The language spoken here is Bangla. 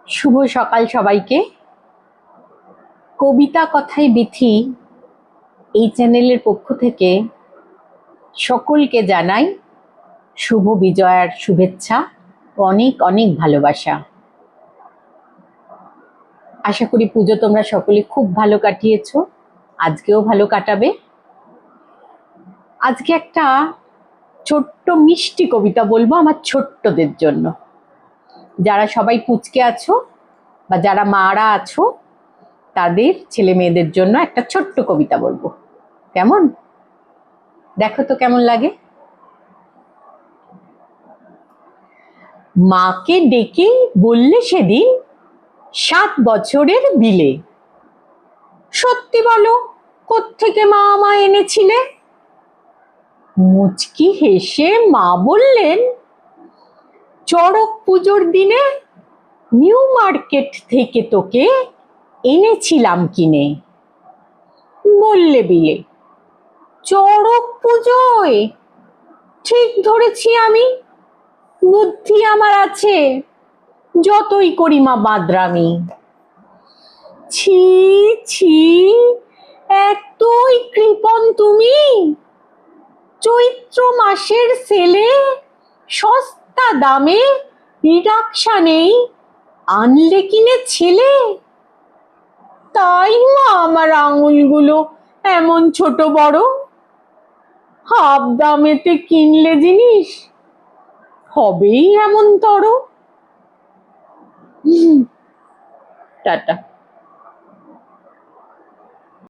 শুভ সকাল সবাইকে। কবিতা কথায় বিথি এই চ্যানেলের পক্ষ থেকে সকলকে জানাই শুভ বিজয়ার শুভেচ্ছা, অনেক অনেক ভালোবাসা। আশা করি পুজো তোমরা সকলে খুব ভালো কাটিয়েছো, আজকেও ভালো কাটাবে। আজকে একটা ছোট্ট মিষ্টি কবিতা বলবো আমার ছোট্টদের জন্য। যারা সবাই পুচকে আছো বা যারা মারা আছো তাদের ছেলে মেয়েদের জন্য একটা ছোট্ট কবিতা বলবো। কেমন? দেখো তো কেমন লাগে। মাকে ডেকে বললে সেদিন 7 বছরের বিলে, সত্যি বলো কোত্থেকে মা আমায় এনেছিলে? মুচকি হেসে মা বললেন, চড়ক পুজোর দিনে নিউ মার্কেট থেকে তোকে এনেছিলাম কিনে। বললে বিলে, চড়ক পুজোয়? ঠিক ধরেছি আমি, বুদ্ধি আমার আছে, যতই করি মা বাদরামি। ছি ছি, এতই কৃপণ তুমি? চৈত্র মাসের সেলে সস্তা দামে রিডাকশা নেই, আনলে কিনে ছেলে? তাই মা আমার আঙুলগুলো এমন ছোট বড়, হাফ দামেতে কিনলে জিনিস হবেই এমন তর। টাটা।